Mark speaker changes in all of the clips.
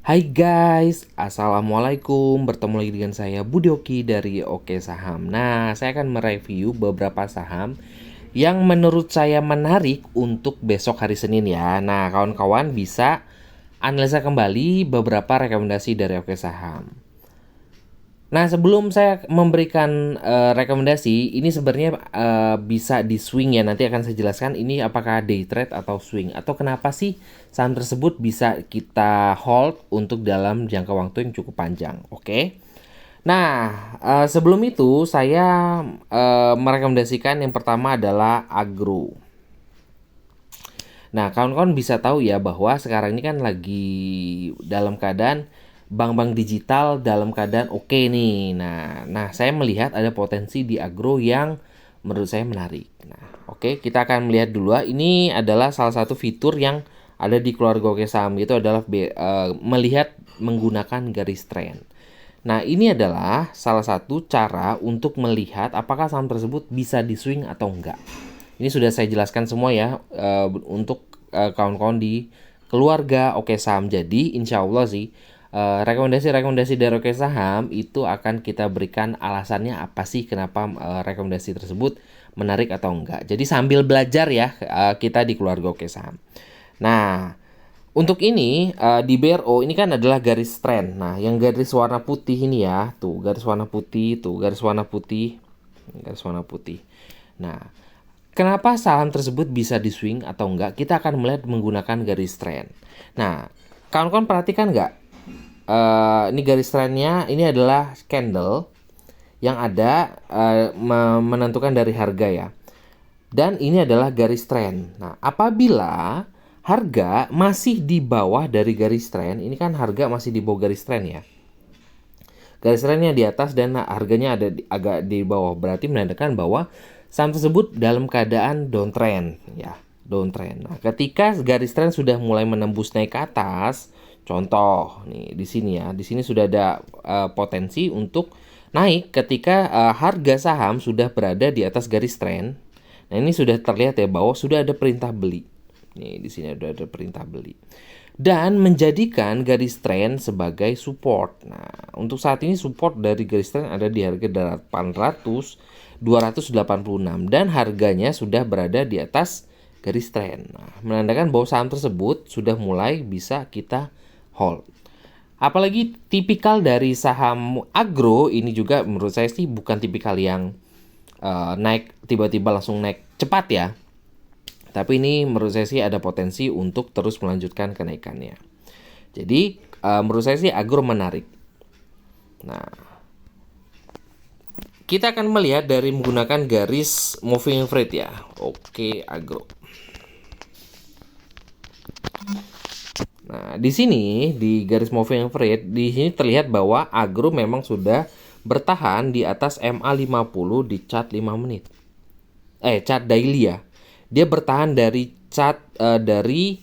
Speaker 1: Hai guys, Assalamualaikum. Bertemu lagi dengan saya Budi Oki dari Oke Saham. Nah, saya akan mereview beberapa saham yang menurut saya menarik untuk besok hari Senin ya. Nah, kawan-kawan bisa analisa kembali beberapa rekomendasi dari Oke Saham. Nah, sebelum saya memberikan rekomendasi, ini sebenarnya bisa di swing ya. Nanti akan saya jelaskan ini apakah day trade atau swing, atau kenapa sih saham tersebut bisa kita hold untuk dalam jangka waktu yang cukup panjang. Oke. Nah, sebelum itu saya merekomendasikan yang pertama adalah Agro. Nah, kawan-kawan bisa tahu ya bahwa sekarang ini kan lagi dalam keadaan bank-bank digital dalam keadaan oke nih. Nah, saya melihat ada potensi di agro yang menurut saya menarik. Nah, oke, kita akan melihat dulu. Ini adalah salah satu fitur yang ada di keluarga Oke Saham, itu adalah melihat menggunakan garis tren. Nah, ini adalah salah satu cara untuk melihat apakah saham tersebut bisa di swing atau enggak. Ini sudah saya jelaskan semua ya untuk kawan-kawan di keluarga Oke Saham. Jadi insya Allah sih rekomendasi-rekomendasi dari Oke Saham itu akan kita berikan alasannya apa sih kenapa rekomendasi tersebut menarik atau enggak. Jadi sambil belajar ya kita di keluarga Oke Saham. Nah, untuk ini di BRO ini kan adalah garis tren. Nah, yang garis warna putih ini ya, tuh garis warna putih, tuh garis warna putih, garis warna putih. Nah, kenapa saham tersebut bisa di swing atau enggak? Kita akan melihat menggunakan garis tren. Nah, kawan-kawan perhatikan enggak? Ini garis trennya, ini adalah candle yang ada menentukan dari harga ya. Dan ini adalah garis tren. Nah, apabila harga masih di bawah dari garis tren, ini kan harga masih di bawah garis tren ya. Garis trennya di atas dan harganya ada agak di bawah, berarti menandakan bahwa saham tersebut dalam keadaan downtrend ya, downtrend. Nah, ketika garis tren sudah mulai menembus naik ke atas, contoh nih di sini ya, di sini sudah ada potensi untuk naik ketika harga saham sudah berada di atas garis tren. Nah, ini sudah terlihat ya bahwa sudah ada perintah beli. Nih, di sini sudah ada perintah beli. Dan menjadikan garis tren sebagai support. Nah, untuk saat ini support dari garis tren ada di harga 286 dan harganya sudah berada di atas garis tren. Nah, menandakan bahwa saham tersebut sudah mulai bisa kita hold. Apalagi tipikal dari saham agro ini juga menurut saya sih bukan tipikal yang naik tiba-tiba langsung naik cepat ya. Tapi ini menurut saya sih ada potensi untuk terus melanjutkan kenaikannya. Jadi menurut saya sih agro menarik. Nah, kita akan melihat dari menggunakan garis moving average ya. Oke, agro. Nah, di sini di garis moving average di sini terlihat bahwa agro memang sudah bertahan di atas MA50 di chart 5 menit. Chart daily ya. Dia bertahan dari chart dari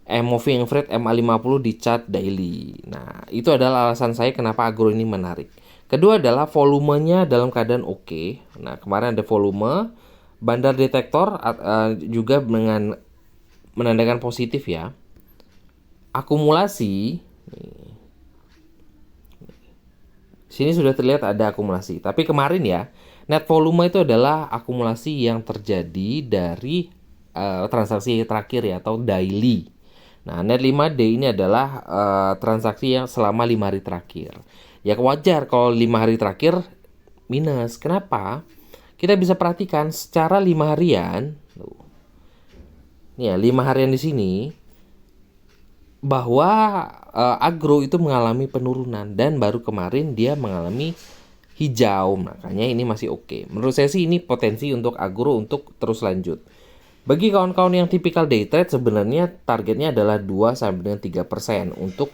Speaker 1: moving average MA50 di chart daily. Nah, itu adalah alasan saya kenapa agro ini menarik. Kedua adalah volumenya dalam keadaan oke. Nah, kemarin ada volume, bandar detektor juga dengan menandakan positif ya. Akumulasi, sini sudah terlihat ada akumulasi. Tapi kemarin ya, net volume itu adalah akumulasi yang terjadi dari transaksi terakhir ya, atau daily. Nah, net 5D ini adalah transaksi yang selama 5 hari terakhir. Ya wajar kalau 5 hari terakhir minus. Kenapa? Kita bisa perhatikan secara 5 harian. Nih ya, 5 harian di sini bahwa agro itu mengalami penurunan dan baru kemarin dia mengalami hijau, makanya ini masih oke. Menurut saya sih ini potensi untuk agro untuk terus lanjut. Bagi kawan-kawan yang tipikal day trade sebenarnya targetnya adalah 2-3% untuk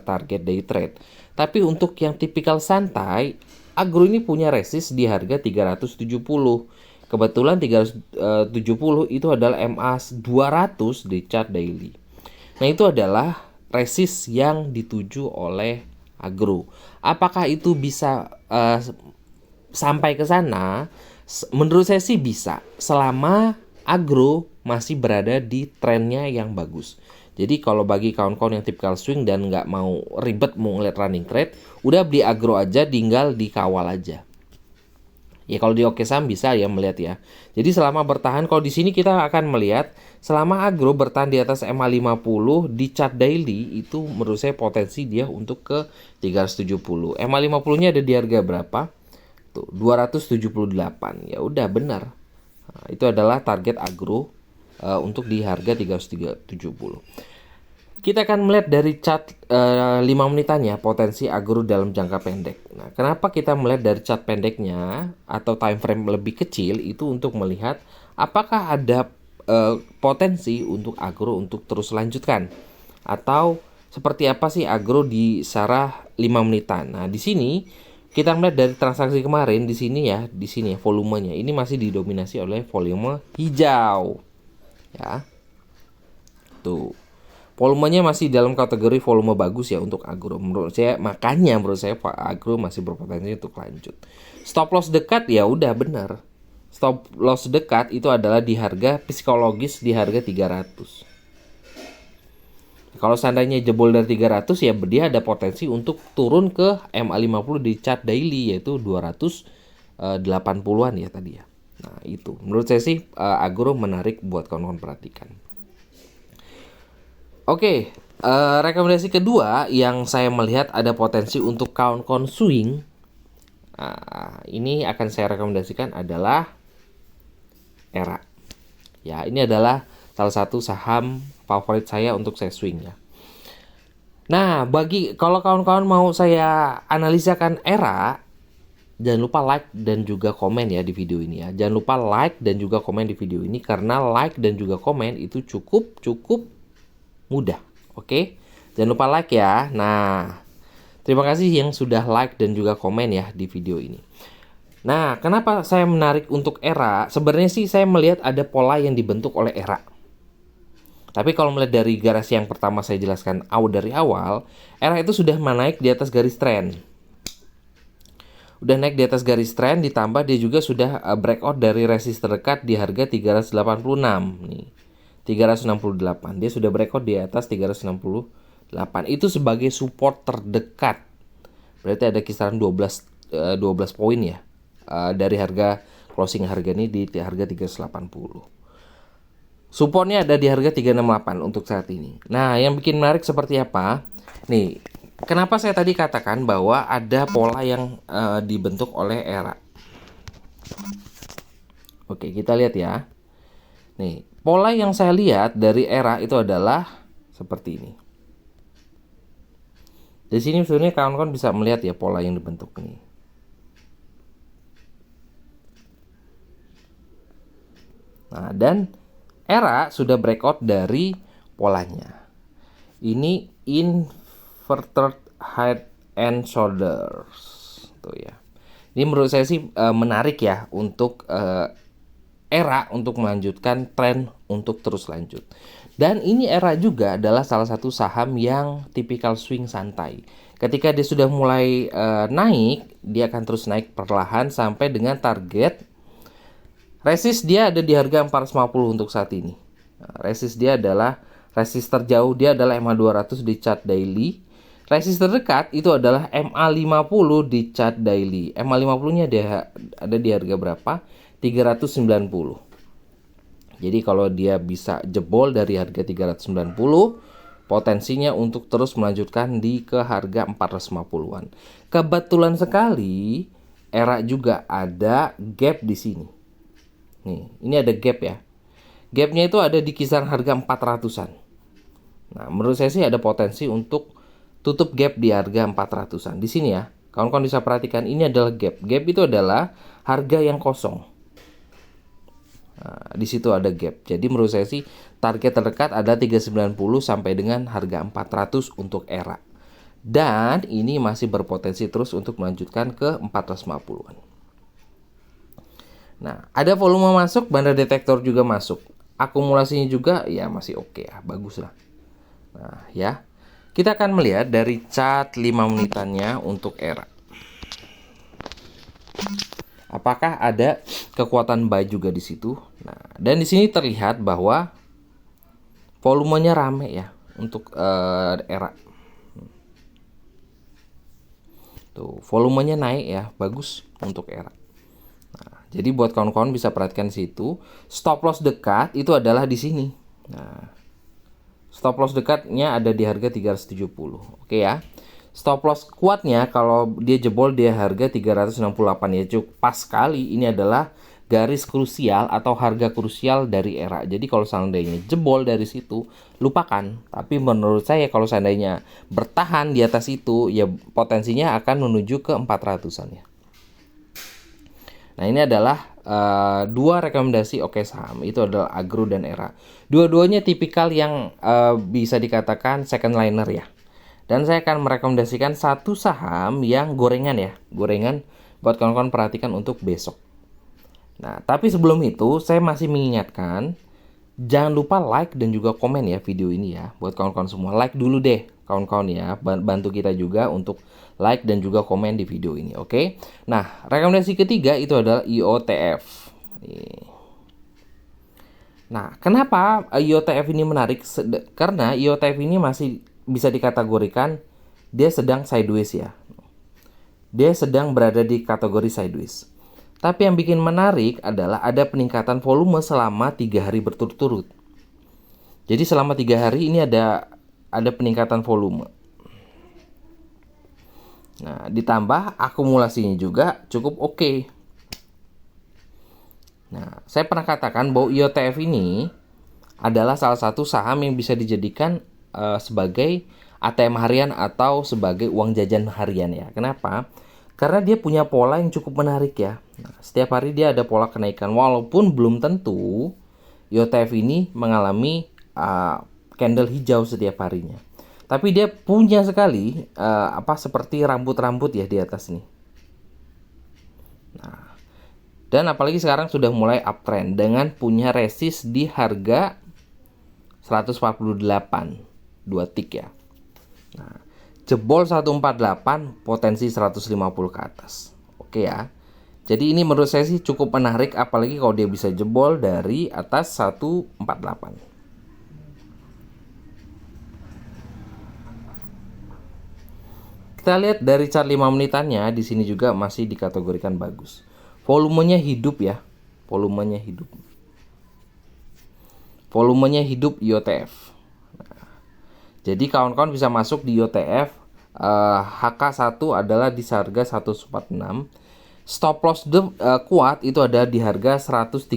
Speaker 1: target day trade. Tapi untuk yang tipikal santai, agro ini punya resist di harga 370. Kebetulan 370 itu adalah MA 200 di chart daily. Nah, itu adalah resist yang dituju oleh agro. Apakah itu bisa sampai ke sana? Menurut saya sih bisa, selama agro masih berada di trennya yang bagus. Jadi kalau bagi kawan-kawan yang tipikal swing dan nggak mau ribet mau ngeliat running trade, udah beli agro aja, tinggal dikawal aja. Ya kalau di Oke Saham bisa ya melihat ya. Jadi selama bertahan, kalau di sini kita akan melihat selama agro bertahan di atas MA50 di chart daily, itu menurut saya potensi dia untuk ke 370. MA50-nya ada di harga berapa? Tuh, 278. Ya udah benar. Nah, itu adalah target agro untuk di harga 370. Kita akan melihat dari chart 5 menitannya potensi agro dalam jangka pendek. Nah, kenapa kita melihat dari chart pendeknya atau time frame lebih kecil itu untuk melihat apakah ada potensi untuk agro untuk terus lanjutkan atau seperti apa sih agro di sarah 5 menitan. Nah, di sini kita melihat dari transaksi kemarin di sini ya volumenya ini masih didominasi oleh volume hijau. Ya. Tuh. Volumenya masih dalam kategori volume bagus ya untuk agro. Menurut saya agro masih berpotensi untuk lanjut. Stop loss dekat ya udah benar. Stop loss dekat itu adalah di harga psikologis di harga 300. Kalau seandainya jebol dari 300 ya dia ada potensi untuk turun ke MA50 di chart daily yaitu 280-an ya tadi ya. Nah, itu. Menurut saya sih agro menarik buat kawan-kawan perhatikan. Oke, rekomendasi kedua yang saya melihat ada potensi untuk kawan-kawan swing. Ini akan saya rekomendasikan adalah ERA. Ya, ini adalah salah satu saham favorit saya untuk saya swing ya. Nah, kalau kawan-kawan mau saya analisakan ERA, jangan lupa like dan juga komen ya di video ini ya. Jangan lupa like dan juga komen di video ini karena like dan juga komen itu cukup mudah. Oke, jangan lupa like ya. Nah, terima kasih yang sudah like dan juga komen ya di video ini. Nah, kenapa saya menarik untuk ERA? Sebenarnya sih saya melihat ada pola yang dibentuk oleh ERA. Tapi kalau melihat dari garis yang pertama saya jelaskan dari awal, ERA itu sudah menaik di atas garis trend. Udah naik di atas garis trend, ditambah dia juga sudah breakout dari resist terdekat di harga 386 nih. 368. Dia sudah breakout di atas 368. Itu sebagai support terdekat. Berarti ada kisaran 12 poin ya. Dari harga closing harga ini di harga 380. Supportnya ada di harga 368 untuk saat ini. Nah, yang bikin menarik seperti apa? Nih, kenapa saya tadi katakan bahwa ada pola yang dibentuk oleh ERA. Oke, kita lihat ya. Nih, pola yang saya lihat dari ERA itu adalah seperti ini. Di sini sebenarnya kawan-kawan bisa melihat ya pola yang dibentuk ini. Nah, dan ERA sudah breakout dari polanya. Ini inverted head and shoulders. Tuh ya. Ini menurut saya sih menarik ya untuk ERA untuk melanjutkan tren untuk terus lanjut. Dan ini ERA juga adalah salah satu saham yang tipikal swing santai. Ketika dia sudah mulai naik, dia akan terus naik perlahan sampai dengan target resist dia ada di harga 450 untuk saat ini. Resist dia adalah resist terjauh dia adalah MA200 di chart daily. Resist terdekat itu adalah MA50 di chart daily. MA50-nya ada di harga berapa? 390. Jadi kalau dia bisa jebol dari harga 390, potensinya untuk terus melanjutkan ke harga 450-an. Kebetulan sekali ERA juga ada gap di sini. Nih, ini ada gap ya. Gapnya itu ada di kisaran harga 400-an. Nah, menurut saya sih ada potensi untuk tutup gap di harga 400-an. Di sini ya, kawan-kawan bisa perhatikan ini adalah gap. Gap itu adalah harga yang kosong. Nah, di situ ada gap. Jadi menurut saya sih target terdekat ada 390 sampai dengan harga 400 untuk ERA. Dan ini masih berpotensi terus untuk melanjutkan ke 450-an. Nah, ada volume masuk, bandar detektor juga masuk. Akumulasinya juga ya masih oke ya, bagus lah. Nah, ya. Kita akan melihat dari chart 5 menitannya untuk ERA. Apakah ada kekuatan buy juga di situ? Nah, dan di sini terlihat bahwa volumenya rame ya untuk ERA. Tuh, volumenya naik ya, bagus untuk ERA. Nah, jadi buat kawan-kawan bisa perhatikan situ, stop loss dekat itu adalah di sini. Nah, stop loss dekatnya ada di harga 370. Oke ya. Stop loss kuatnya kalau dia jebol di harga 368 ya, cukup pas sekali. Ini adalah garis krusial atau harga krusial dari ERA. Jadi kalau seandainya jebol dari situ, lupakan. Tapi menurut saya kalau seandainya bertahan di atas itu, ya potensinya akan menuju ke 400-an ya. Nah, ini adalah dua rekomendasi oke saham. Itu adalah Agro dan ERA. Dua-duanya tipikal yang bisa dikatakan second liner ya. Dan saya akan merekomendasikan satu saham yang gorengan ya. Gorengan buat kawan-kawan perhatikan untuk besok. Nah, tapi sebelum itu saya masih mengingatkan, jangan lupa like dan juga komen ya video ini ya. Buat kawan-kawan semua, like dulu deh kawan-kawan ya. Bantu kita juga untuk like dan juga komen di video ini, oke? Nah, rekomendasi ketiga itu adalah IOTF. Nah, kenapa IOTF ini menarik? Karena IOTF ini masih bisa dikategorikan dia sedang sideways ya. Dia sedang berada di kategori sideways. Tapi yang bikin menarik adalah ada peningkatan volume selama 3 hari berturut-turut. Jadi selama 3 hari ini ada peningkatan volume. Nah, ditambah akumulasinya juga cukup oke. Nah, saya pernah katakan bahwa IOTF ini adalah salah satu saham yang bisa dijadikan sebagai ATM harian atau sebagai uang jajan harian ya. Kenapa? Karena dia punya pola yang cukup menarik ya. Nah, setiap hari dia ada pola kenaikan. Walaupun belum tentu IOTF ini mengalami candle hijau setiap harinya. Tapi dia punya sekali seperti rambut-rambut ya di atas nih. Nah, dan apalagi sekarang sudah mulai uptrend dengan punya resist di harga 148 2 tick ya. Nah, jebol 148 potensi 150 ke atas. Oke ya. Jadi ini menurut saya sih cukup menarik apalagi kalau dia bisa jebol dari atas 148. Kita lihat dari chart 5 menitannya di sini juga masih dikategorikan bagus. Volumenya hidup ya. Volumenya hidup. Volumenya hidup IOTF. Jadi kawan-kawan bisa masuk di IOTF. HK1 adalah di harga 146. Stop loss kuat itu ada di harga 139.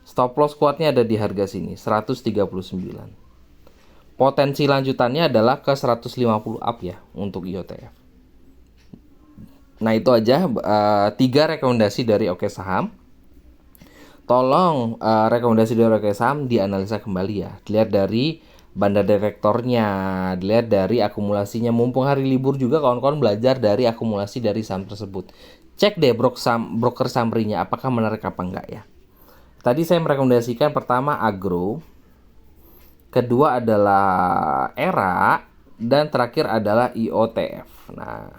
Speaker 1: Stop loss kuatnya ada di harga sini 139. Potensi lanjutannya adalah ke 150 up ya untuk IOTF. Nah, itu aja 3 rekomendasi dari Oke Saham. Tolong rekomendasi dari Oke Saham dianalisa kembali ya. Dilihat dari banda direktornya, dilihat dari akumulasinya. Mumpung hari libur juga kawan-kawan belajar dari akumulasi dari saham tersebut. Cek deh broker summary-nya apakah menarik apa enggak ya. Tadi saya merekomendasikan pertama Agro, kedua adalah ERA, dan terakhir adalah IOTF. Nah,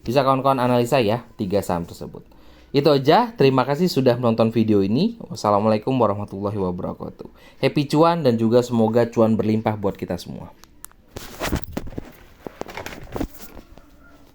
Speaker 1: bisa kawan-kawan analisa ya 3 saham tersebut. Itu aja, terima kasih sudah menonton video ini. Wassalamualaikum warahmatullahi wabarakatuh. Happy cuan dan juga semoga cuan berlimpah buat kita semua.